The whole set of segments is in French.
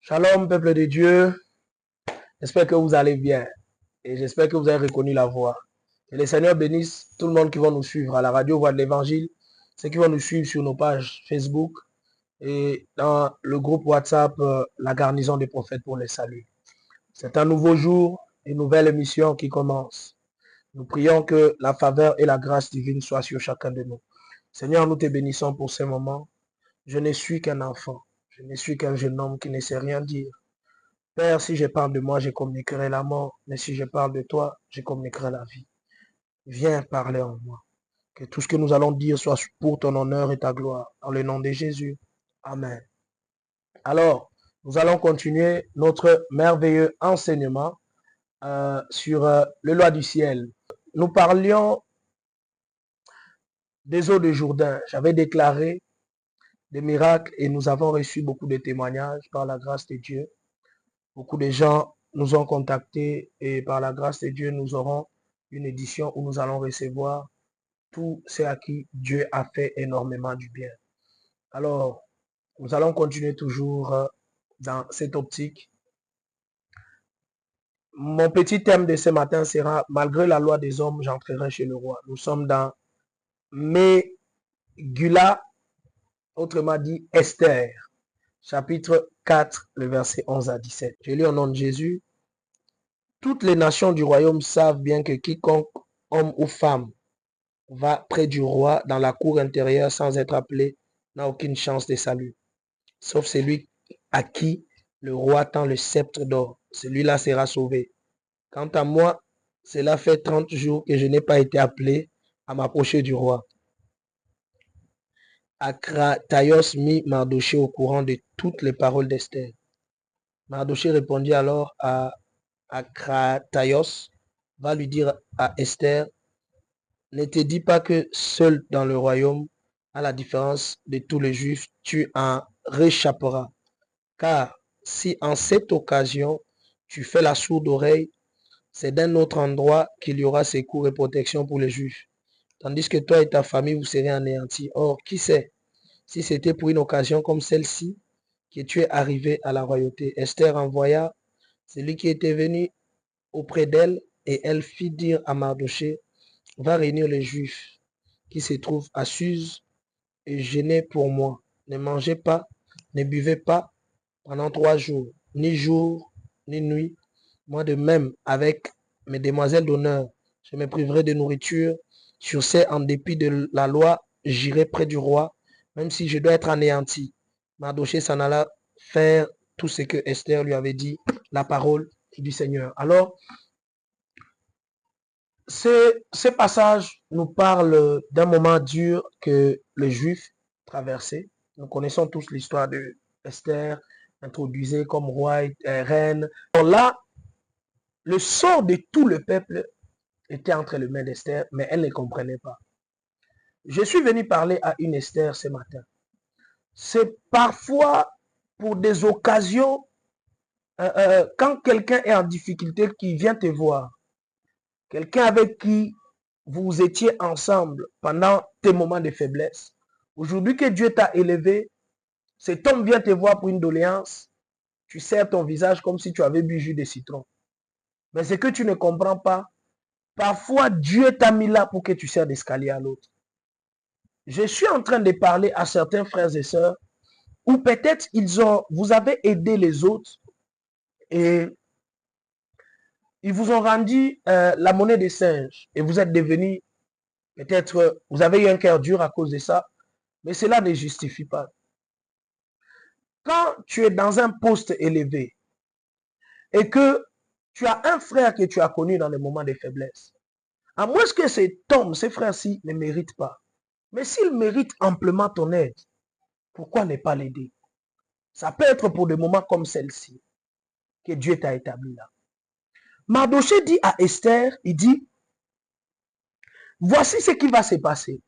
Shalom, peuple de Dieu. J'espère que vous allez bien et j'espère que vous avez reconnu la voix. Que le Seigneur bénisse tout le monde qui va nous suivre à la radio Voix de l'Évangile, ceux qui vont nous suivre sur nos pages Facebook et dans le groupe WhatsApp La Garnison des Prophètes pour le Salut. C'est un nouveau jour, une nouvelle émission qui commence. Nous prions que la faveur et la grâce divine soient sur chacun de nous. Seigneur, nous te bénissons pour ces moments. Je ne suis qu'un enfant, je ne suis qu'un jeune homme qui ne sait rien dire. Père, si je parle de moi, je communiquerai la mort. Mais si je parle de toi, je communiquerai la vie. Viens parler en moi. Que tout ce que nous allons dire soit pour ton honneur et ta gloire. Dans le nom de Jésus. Amen. Alors, nous allons continuer notre merveilleux enseignement sur les lois du ciel. Nous parlions des eaux de Jourdain. J'avais déclaré des miracles et nous avons reçu beaucoup de témoignages par la grâce de Dieu. Beaucoup de gens nous ont contactés et par la grâce de Dieu, nous aurons une édition où nous allons recevoir tous ceux à qui Dieu a fait énormément du bien. Alors, nous allons continuer toujours dans cette optique. Mon petit thème de ce matin sera « Malgré la loi des hommes, j'entrerai chez le roi ». Nous sommes dans Megillah, autrement dit Esther, chapitre 4, le verset 11 à 17. Je lis au nom de Jésus. Toutes les nations du royaume savent bien que quiconque, homme ou femme, va près du roi dans la cour intérieure sans être appelé n'a aucune chance de salut. Sauf celui à qui le roi tend le sceptre d'or. Celui-là sera sauvé. Quant à moi, cela fait 30 jours que je n'ai pas été appelé à m'approcher du roi. Akrataios mit Mardochée au courant de toutes les paroles d'Esther. Mardochée répondit alors à Akrataios, va lui dire à Esther, ne te dis pas que seul dans le royaume, à la différence de tous les juifs, tu en réchapperas. Car si en cette occasion, tu fais la sourde oreille, c'est d'un autre endroit qu'il y aura secours et protection pour les juifs. Tandis que toi et ta famille, vous serez anéantis. Or, qui sait, si c'était pour une occasion comme celle-ci, que tu es arrivé à la royauté. Esther envoya celui qui était venu auprès d'elle, et elle fit dire à Mardochée, va réunir les Juifs qui se trouvent à Suse et jeûnez pour moi. Ne mangez pas, ne buvez pas pendant 3 jours, ni jour, ni nuit. Moi de même, avec mes demoiselles d'honneur, je me priverai de nourriture. Sur ces, en dépit de la loi, j'irai près du roi, même si je dois être anéanti. Mardochée s'en alla faire tout ce que Esther lui avait dit, la parole du Seigneur. Alors, ce passage nous parle d'un moment dur que les Juifs traversaient. Nous connaissons tous l'histoire de Esther, introduisée comme roi et reine. Alors là, le sort de tout le peuple était entre les mains d'Esther, mais elle ne comprenait pas. Je suis venu parler à une Esther ce matin. C'est parfois pour des occasions, quand quelqu'un est en difficulté, qui vient te voir, quelqu'un avec qui vous étiez ensemble pendant tes moments de faiblesse. Aujourd'hui que Dieu t'a élevé, cet homme vient te voir pour une doléance, tu serres ton visage comme si tu avais bu jus de citron. Mais ce que tu ne comprends pas, parfois Dieu t'a mis là pour que tu sers d'escalier à l'autre. Je suis en train de parler à certains frères et sœurs où peut-être vous avez aidé les autres et ils vous ont rendu la monnaie des singes et vous êtes devenus, peut-être, vous avez eu un cœur dur à cause de ça, mais cela ne justifie pas. Quand tu es dans un poste élevé et que tu as un frère que tu as connu dans les moments de faiblesse, à moins que cet homme, ces frères-ci ne méritent pas, mais s'il mérite amplement ton aide, pourquoi ne pas l'aider? Ça peut être pour des moments comme celle-ci que Dieu t'a établi là. Mardochée dit à Esther, il dit, voici ce qui va se passer.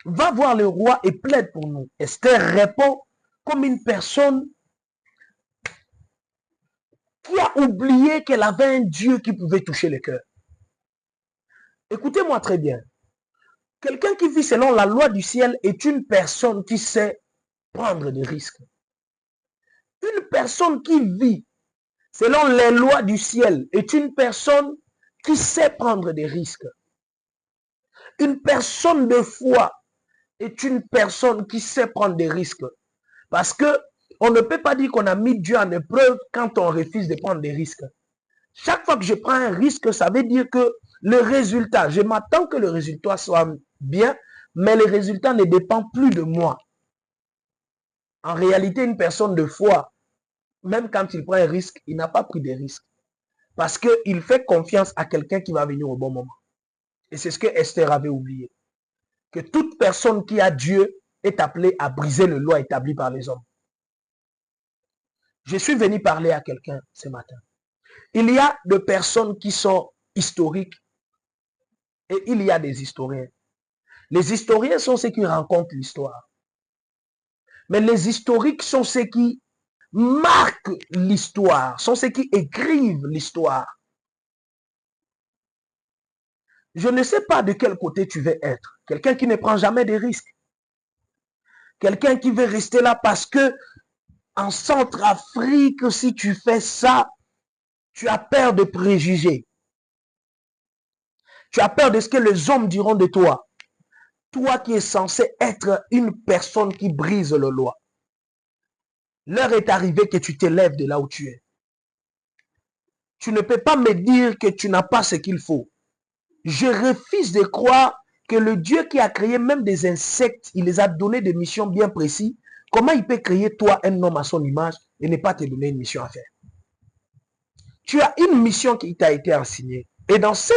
Va voir le roi et plaide pour nous. Esther répond comme une personne qui a oublié qu'elle avait un Dieu qui pouvait toucher le cœur. Écoutez-moi très bien. Quelqu'un qui vit selon la loi du ciel est une personne qui sait prendre des risques. Une personne qui vit selon les lois du ciel est une personne qui sait prendre des risques. Une personne de foi est une personne qui sait prendre des risques. Parce que on ne peut pas dire qu'on a mis Dieu en épreuve quand on refuse de prendre des risques. Chaque fois que je prends un risque, ça veut dire que le résultat, je m'attends que le résultat soit bien, mais le résultat ne dépend plus de moi. En réalité, une personne de foi, même quand il prend un risque, il n'a pas pris de risque. Parce qu'il fait confiance à quelqu'un qui va venir au bon moment. Et c'est ce que Esther avait oublié. Que toute personne qui a Dieu est appelée à briser les lois établies par les hommes. Je suis venu parler à quelqu'un ce matin. Il y a des personnes qui sont historiques et il y a des historiens. Les historiens sont ceux qui racontent l'histoire. Mais les historiques sont ceux qui marquent l'histoire, sont ceux qui écrivent l'histoire. Je ne sais pas de quel côté tu veux être. Quelqu'un qui ne prend jamais de risques. Quelqu'un qui veut rester là parce que en Centrafrique, si tu fais ça, tu as peur de préjugés. Tu as peur de ce que les hommes diront de toi. Toi qui es censé être une personne qui brise la loi. L'heure est arrivée que tu t'élèves de là où tu es. Tu ne peux pas me dire que tu n'as pas ce qu'il faut. Je refuse de croire que le Dieu qui a créé même des insectes, il les a donné des missions bien précises. Comment il peut créer toi un homme à son image et ne pas te donner une mission à faire? Tu as une mission qui t'a été assignée. Et dans ce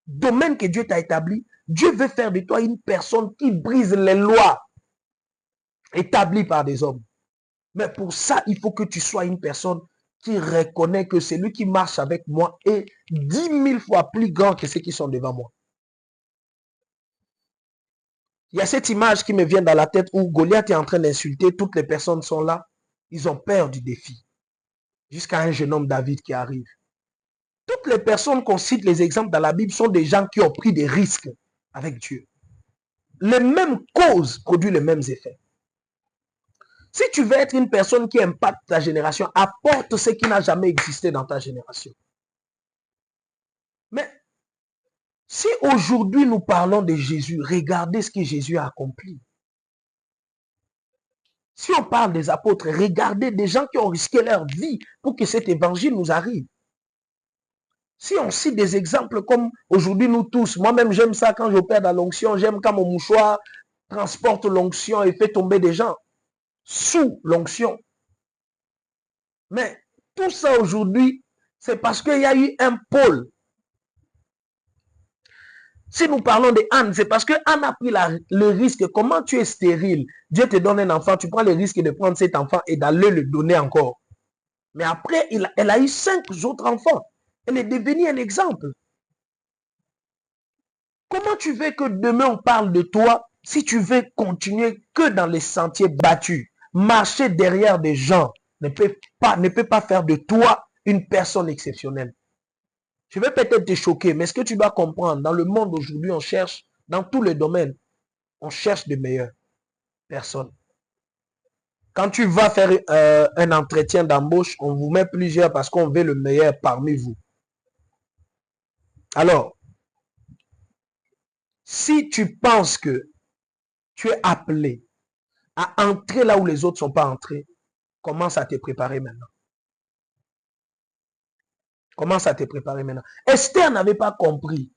domaine que Dieu t'a établi, Dieu veut faire de toi une personne qui brise les lois établies par des hommes. Mais pour ça, il faut que tu sois une personne qui reconnaît que celui qui marche avec moi est 10 000 fois plus grand que ceux qui sont devant moi. Il y a cette image qui me vient dans la tête où Goliath est en train d'insulter, toutes les personnes sont là, ils ont peur du défi. Jusqu'à un jeune homme David qui arrive. Toutes les personnes qu'on cite, les exemples dans la Bible, sont des gens qui ont pris des risques avec Dieu. Les mêmes causes produisent les mêmes effets. Si tu veux être une personne qui impacte ta génération, apporte ce qui n'a jamais existé dans ta génération. Mais si aujourd'hui nous parlons de Jésus, regardez ce que Jésus a accompli. Si on parle des apôtres, regardez des gens qui ont risqué leur vie pour que cet évangile nous arrive. Si on cite des exemples comme aujourd'hui nous tous, moi-même j'aime ça quand j'opère dans l'onction, j'aime quand mon mouchoir transporte l'onction et fait tomber des gens sous l'onction. Mais tout ça aujourd'hui, c'est parce qu'il y a eu un pôle. Si nous parlons de Anne, c'est parce que Anne a pris le risque. Comment tu es stérile? Dieu te donne un enfant, tu prends le risque de prendre cet enfant et d'aller le donner encore. Mais après, elle a eu 5 autres enfants. Elle est devenue un exemple. Comment tu veux que demain on parle de toi si tu veux continuer que dans les sentiers battus? Marcher derrière des gens ne peut pas faire de toi une personne exceptionnelle. Je vais peut-être te choquer, mais ce que tu dois comprendre, dans le monde aujourd'hui, on cherche, dans tous les domaines, on cherche de meilleures personnes. Quand tu vas faire un entretien d'embauche, on vous met plusieurs parce qu'on veut le meilleur parmi vous. Alors, si tu penses que tu es appelé à entrer là où les autres ne sont pas entrés, commence à te préparer maintenant. Commence à te préparer maintenant. Esther n'avait pas compris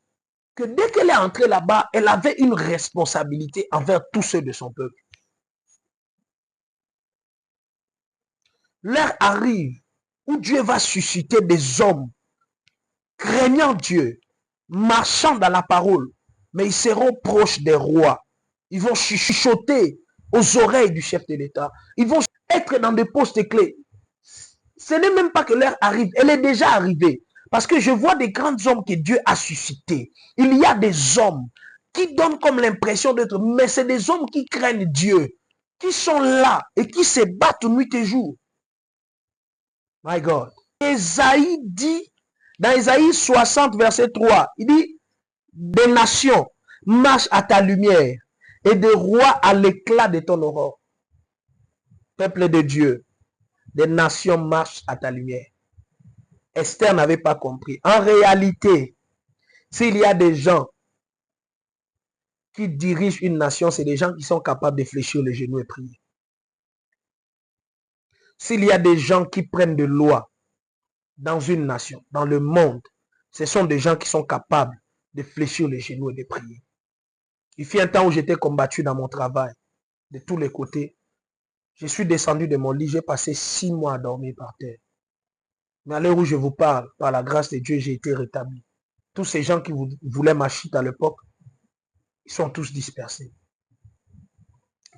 que dès qu'elle est entrée là-bas, elle avait une responsabilité envers tous ceux de son peuple. L'heure arrive où Dieu va susciter des hommes craignant Dieu, marchant dans la parole, mais ils seront proches des rois. Ils vont chuchoter aux oreilles du chef de l'État. Ils vont être dans des postes clés. Ce n'est même pas que l'heure arrive, elle est déjà arrivée. Parce que je vois des grands hommes que Dieu a suscités. Il y a des hommes qui donnent comme l'impression d'être, mais c'est des hommes qui craignent Dieu, qui sont là et qui se battent nuit et jour. My God. Ésaïe dit, dans Ésaïe 60, verset 3, il dit, des nations marchent à ta lumière et des rois à l'éclat de ton aurore. Peuple de Dieu, des nations marchent à ta lumière. Esther n'avait pas compris. En réalité, s'il y a des gens qui dirigent une nation, c'est des gens qui sont capables de fléchir les genoux et prier. S'il y a des gens qui prennent de loi dans une nation, dans le monde, ce sont des gens qui sont capables de fléchir les genoux et de prier. Il fut un temps où j'étais combattu dans mon travail, de tous les côtés. Je suis descendu de mon lit, j'ai passé 6 mois à dormir par terre. Mais à l'heure où je vous parle, par la grâce de Dieu, j'ai été rétabli. Tous ces gens qui voulaient ma chute à l'époque, ils sont tous dispersés.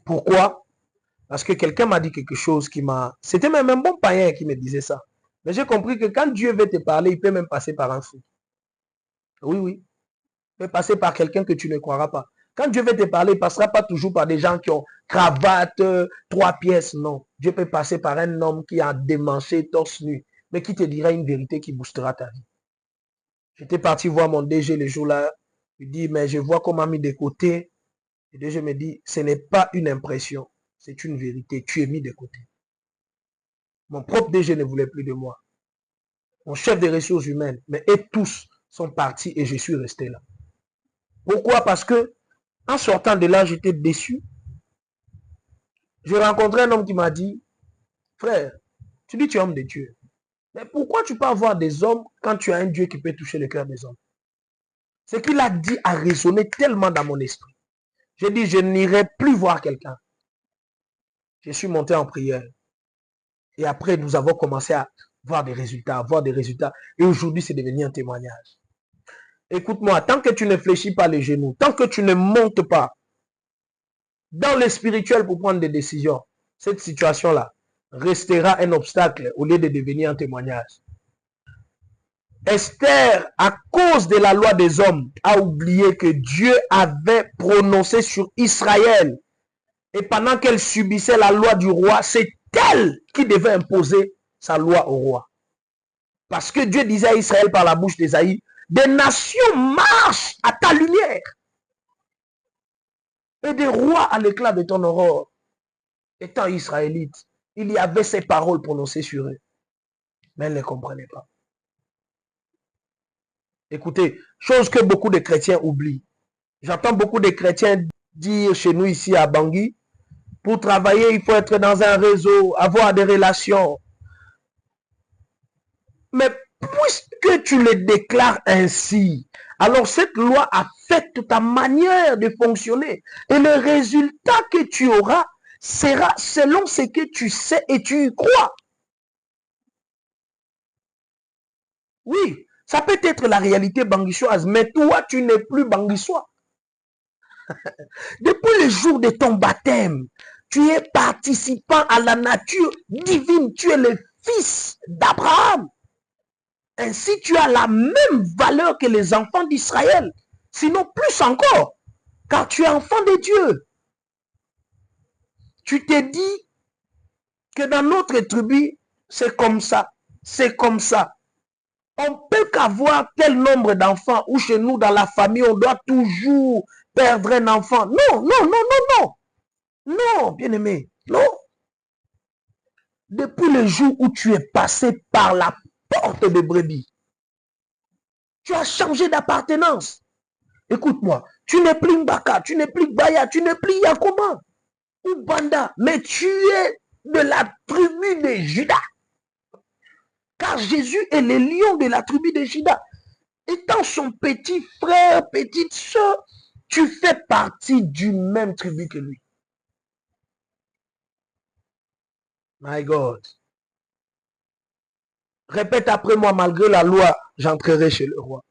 Pourquoi? Parce que quelqu'un m'a dit quelque chose qui m'a... C'était même un bon païen qui me disait ça. Mais j'ai compris que quand Dieu veut te parler, il peut même passer par un fou. Oui, oui. Il peut passer par quelqu'un que tu ne croiras pas. Quand Dieu veut te parler, il ne passera pas toujours par des gens qui ont cravate, 3 pièces. Non. Dieu peut passer par un homme qui a démanché, torse nu, mais qui te dira une vérité qui boostera ta vie. J'étais parti voir mon DG le jour-là. Il dit, mais je vois qu'on m'a mis de côté. Et DG me dit, ce n'est pas une impression, c'est une vérité. Tu es mis de côté. Mon propre DG ne voulait plus de moi. Mon chef des ressources humaines, mais eux tous sont partis et je suis resté là. Pourquoi? Parce que en sortant de là, j'étais déçu. J'ai rencontré un homme qui m'a dit, frère, tu dis tu es homme de Dieu. Mais pourquoi tu peux avoir des hommes quand tu as un Dieu qui peut toucher le cœur des hommes? Ce qu'il a dit a résonné tellement dans mon esprit. J'ai dit, je n'irai plus voir quelqu'un. Je suis monté en prière. Et après, nous avons commencé à voir des résultats, Et aujourd'hui, c'est devenu un témoignage. Écoute-moi, tant que tu ne fléchis pas les genoux, tant que tu ne montes pas dans le spirituel pour prendre des décisions, cette situation-là restera un obstacle au lieu de devenir un témoignage. Esther, à cause de la loi des hommes, a oublié que Dieu avait prononcé sur Israël. Et pendant qu'elle subissait la loi du roi, c'est elle qui devait imposer sa loi au roi. Parce que Dieu disait à Israël par la bouche d'Ésaïe, des nations marchent à ta lumière. Et des rois à l'éclat de ton aurore. Étant israélites, il y avait ces paroles prononcées sur eux. Mais elles ne comprenaient pas. Écoutez, chose que beaucoup de chrétiens oublient. J'entends beaucoup de chrétiens dire chez nous ici à Bangui, pour travailler, il faut être dans un réseau, avoir des relations. Mais puisque tu le déclares ainsi, alors cette loi affecte ta manière de fonctionner. Et le résultat que tu auras sera selon ce que tu sais et tu y crois. Oui, ça peut être la réalité banguissoise, mais toi, tu n'es plus banguissois. Depuis le jour de ton baptême, tu es participant à la nature divine. Tu es le fils d'Abraham. Ainsi, tu as la même valeur que les enfants d'Israël. Sinon, plus encore. Car tu es enfant de Dieu. Tu t'es dit que dans notre tribu, c'est comme ça. C'est comme ça. On peut qu'avoir tel nombre d'enfants ou chez nous, dans la famille, on doit toujours perdre un enfant. Non, non, non, non, non. Non, bien-aimé, non. Depuis le jour où tu es passé par la porte de brebis, tu as changé d'appartenance. Écoute-moi, tu n'es plus Mbaka, tu n'es plus Baya, tu n'es plus Yakoma ou Banda, mais tu es de la tribu de Juda. Car Jésus est le lion de la tribu de Juda. Étant son petit frère, petite soeur, tu fais partie du même tribu que lui. My God. Répète après moi, malgré la loi, j'entrerai chez le roi.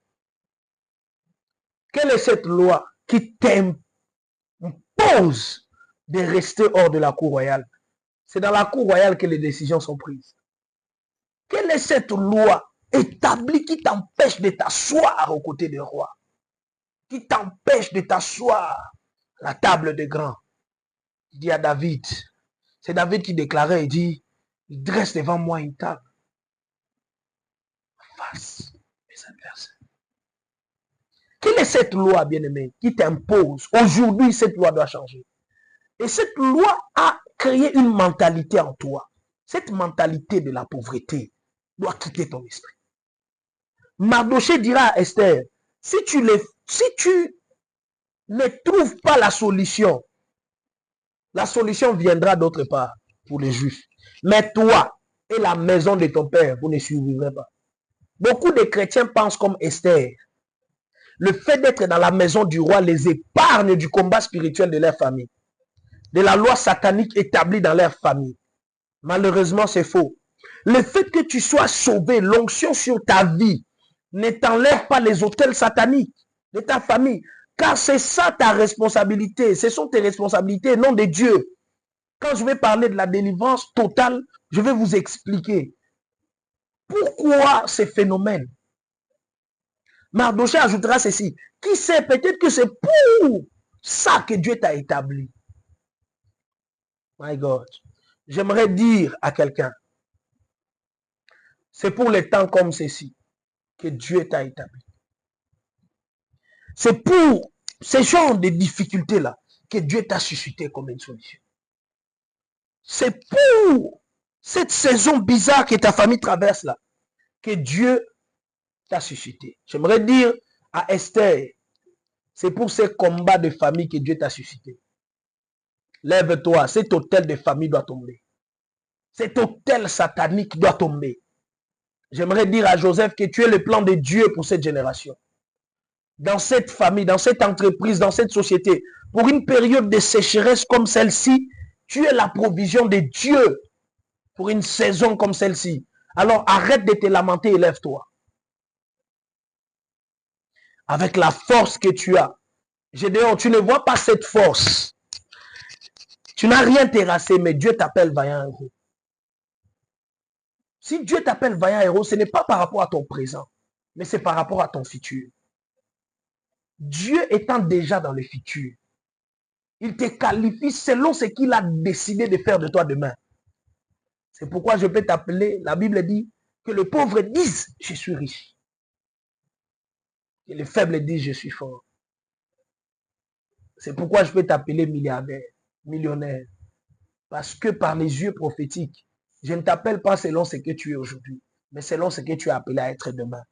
Quelle est cette loi qui t'impose de rester hors de la cour royale? C'est dans la cour royale que les décisions sont prises. Quelle est cette loi établie qui t'empêche de t'asseoir aux côtés du roi? Qui t'empêche de t'asseoir à la table des grands? Il dit à David, c'est David qui déclarait, il dit, il dresse devant moi une table face mes adversaires. Quelle est cette loi, bien-aimé, qui t'impose? Aujourd'hui, cette loi doit changer. Et cette loi a créé une mentalité en toi. Cette mentalité de la pauvreté doit quitter ton esprit. Mardochée dira à Esther, si tu ne trouves pas la solution viendra d'autre part pour les Juifs. Mais toi et la maison de ton père, vous ne survivrez pas. Beaucoup de chrétiens pensent comme Esther. Le fait d'être dans la maison du roi les épargne du combat spirituel de leur famille, de la loi satanique établie dans leur famille. Malheureusement, c'est faux. Le fait que tu sois sauvé, l'onction sur ta vie, ne t'enlève pas les autels sataniques de ta famille. Car c'est ça ta responsabilité. Ce sont tes responsabilités, non de Dieu. Quand je vais parler de la délivrance totale, je vais vous expliquer pourquoi ces phénomènes. Mardochée ajoutera ceci. Qui sait, peut-être que c'est pour ça que Dieu t'a établi. My God. J'aimerais dire à quelqu'un, c'est pour les temps comme ceci que Dieu t'a établi. C'est pour ces genres de difficultés-là que Dieu t'a suscité comme une solution. C'est pour cette saison bizarre que ta famille traverse là que Dieu t'a suscité. J'aimerais dire à Esther, c'est pour ces combats de famille que Dieu t'a suscité. Lève-toi, cet hôtel de famille doit tomber. Cet hôtel satanique doit tomber. J'aimerais dire à Joseph que tu es le plan de Dieu pour cette génération. Dans cette famille, dans cette entreprise, dans cette société, pour une période de sécheresse comme celle-ci, tu es la provision de Dieu pour une saison comme celle-ci. Alors arrête de te lamenter et lève-toi. Avec la force que tu as. Gédéon, tu ne vois pas cette force. Tu n'as rien terrassé, mais Dieu t'appelle vaillant héros. Si Dieu t'appelle vaillant héros, ce n'est pas par rapport à ton présent, mais c'est par rapport à ton futur. Dieu étant déjà dans le futur, il te qualifie selon ce qu'il a décidé de faire de toi demain. C'est pourquoi je peux t'appeler, la Bible dit, que le pauvre dise, je suis riche. Et les faibles disent, je suis fort. C'est pourquoi je peux t'appeler milliardaire, millionnaire. Parce que par les yeux prophétiques, je ne t'appelle pas selon ce que tu es aujourd'hui, mais selon ce que tu es appelé à être demain.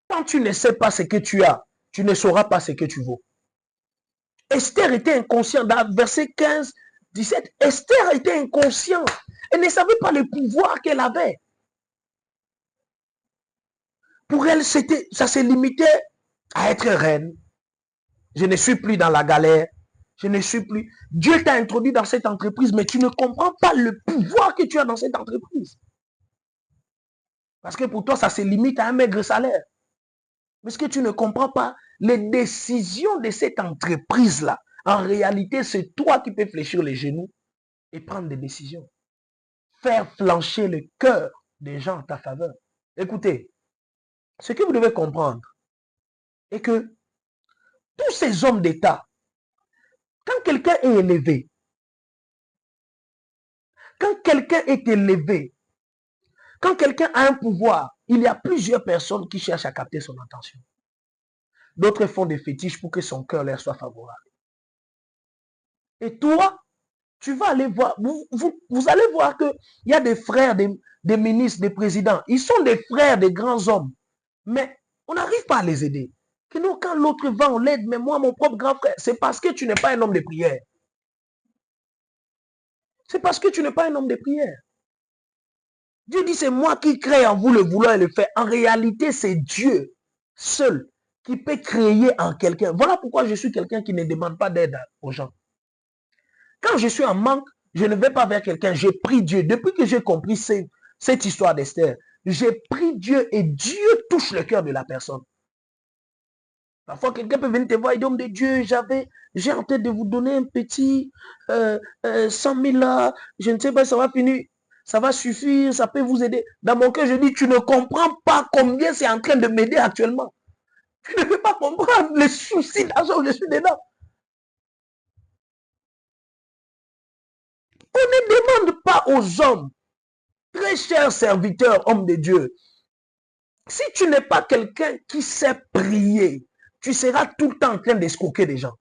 Quand tu ne sais pas ce que tu as, tu ne sauras pas ce que tu vaux. Esther était inconsciente. Dans verset 15, 17, Esther était inconsciente. Elle ne savait pas le pouvoir qu'elle avait. Pour elle, ça se limitait à être reine. Je ne suis plus dans la galère. Je ne suis plus. Dieu t'a introduit dans cette entreprise, mais tu ne comprends pas le pouvoir que tu as dans cette entreprise. Parce que pour toi, ça se limite à un maigre salaire. Mais ce que tu ne comprends pas, les décisions de cette entreprise-là, en réalité, c'est toi qui peux fléchir les genoux et prendre des décisions. Faire flancher le cœur des gens en ta faveur. Écoutez, ce que vous devez comprendre est que tous ces hommes d'État, quand quelqu'un est élevé, quand quelqu'un a un pouvoir, il y a plusieurs personnes qui cherchent à capter son attention. D'autres font des fétiches pour que son cœur leur soit favorable. Et toi, tu vas aller voir, vous allez voir qu'il y a des frères, des ministres, des présidents. Ils sont des frères, des grands hommes. Mais on n'arrive pas à les aider. Que nous, quand l'autre va, on l'aide. Mais moi, mon propre grand frère, c'est parce que tu n'es pas un homme de prière. C'est parce que tu n'es pas un homme de prière. Dieu dit, c'est moi qui crée en vous le vouloir et le faire. En réalité, c'est Dieu seul qui peut créer en quelqu'un. Voilà pourquoi je suis quelqu'un qui ne demande pas d'aide aux gens. Quand je suis en manque, je ne vais pas vers quelqu'un. J'ai pris Dieu. Depuis que j'ai compris cette histoire d'Esther, j'ai pris Dieu et Dieu touche le cœur de la personne. Parfois, quelqu'un peut venir te voir et dire, homme de Dieu, j'ai en tête de vous donner un petit 100 000 là. Je ne sais pas, ça va finir. Ça va suffire, ça peut vous aider. Dans mon cœur, je dis, tu ne comprends pas combien c'est en train de m'aider actuellement. Tu ne peux pas comprendre les soucis d'argent où je suis dedans. On ne demande pas aux hommes, très chers serviteurs, hommes de Dieu, si tu n'es pas quelqu'un qui sait prier, tu seras tout le temps en train d'escroquer des gens.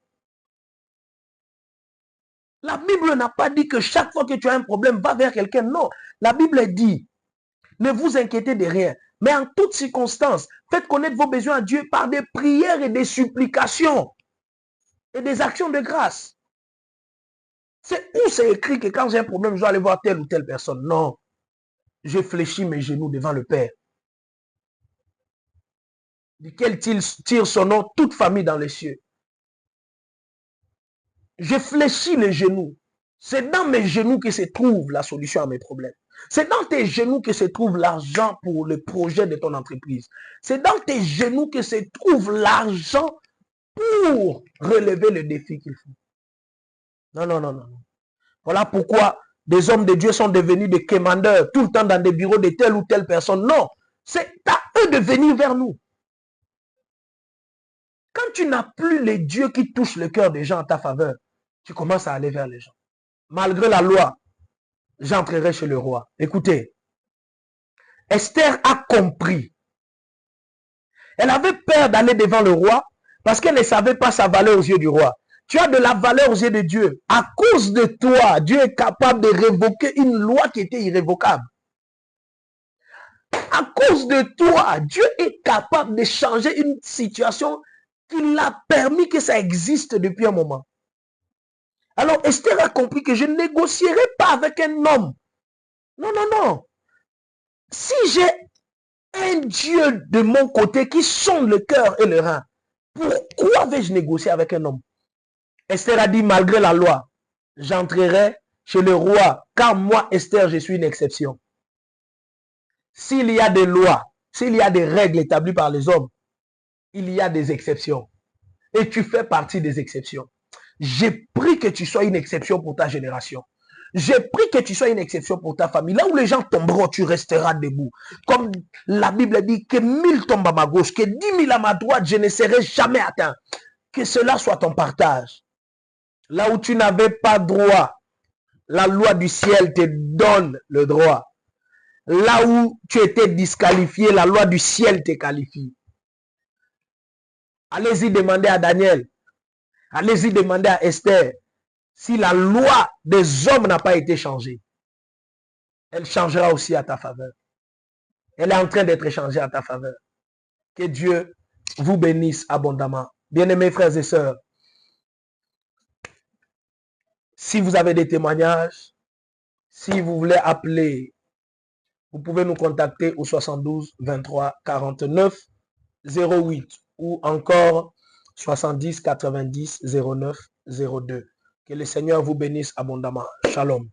La Bible n'a pas dit que chaque fois que tu as un problème, va vers quelqu'un. Non. La Bible dit, ne vous inquiétez de rien. Mais en toutes circonstances, faites connaître vos besoins à Dieu par des prières et des supplications et des actions de grâce. C'est où c'est écrit que quand j'ai un problème, je dois aller voir telle ou telle personne. Non. Je fléchis mes genoux devant le Père, duquel tire son nom toute famille dans les cieux. Je fléchis les genoux. C'est dans mes genoux que se trouve la solution à mes problèmes. C'est dans tes genoux que se trouve l'argent pour le projet de ton entreprise. C'est dans tes genoux que se trouve l'argent pour relever le défi qu'il faut. Non, non, non, non. Voilà pourquoi des hommes de Dieu sont devenus des commandeurs tout le temps dans des bureaux de telle ou telle personne. Non, c'est à eux de venir vers nous. Quand tu n'as plus les dieux qui touchent le cœur des gens en ta faveur, tu commences à aller vers les gens. Malgré la loi, j'entrerai chez le roi. Écoutez, Esther a compris. Elle avait peur d'aller devant le roi parce qu'elle ne savait pas sa valeur aux yeux du roi. Tu as de la valeur aux yeux de Dieu. À cause de toi, Dieu est capable de révoquer une loi qui était irrévocable. À cause de toi, Dieu est capable de changer une situation qu'il a permis que ça existe depuis un moment. Alors Esther a compris que je ne négocierai pas avec un homme. Non, non, non. Si j'ai un Dieu de mon côté qui sonde le cœur et le rein, pourquoi vais-je négocier avec un homme? Esther a dit, malgré la loi, j'entrerai chez le roi, car moi, Esther, je suis une exception. S'il y a des lois, s'il y a des règles établies par les hommes, il y a des exceptions. Et tu fais partie des exceptions. J'ai pris que tu sois une exception pour ta génération. J'ai pris que tu sois une exception pour ta famille. Là où les gens tomberont, tu resteras debout. Comme la Bible dit, que 1000 tombent à ma gauche, que 10 000 à ma droite, je ne serai jamais atteint. Que cela soit ton partage. Là où tu n'avais pas droit, la loi du ciel te donne le droit. Là où tu étais disqualifié, la loi du ciel te qualifie. Allez-y demander à Daniel. Allez-y demander à Esther. Si la loi des hommes n'a pas été changée, elle changera aussi à ta faveur. Elle est en train d'être changée à ta faveur. Que Dieu vous bénisse abondamment. Bien-aimés frères et sœurs, si vous avez des témoignages, si vous voulez appeler, vous pouvez nous contacter au 72 23 49 08 ou encore 70 90 09 02. Que le Seigneur vous bénisse abondamment. Shalom.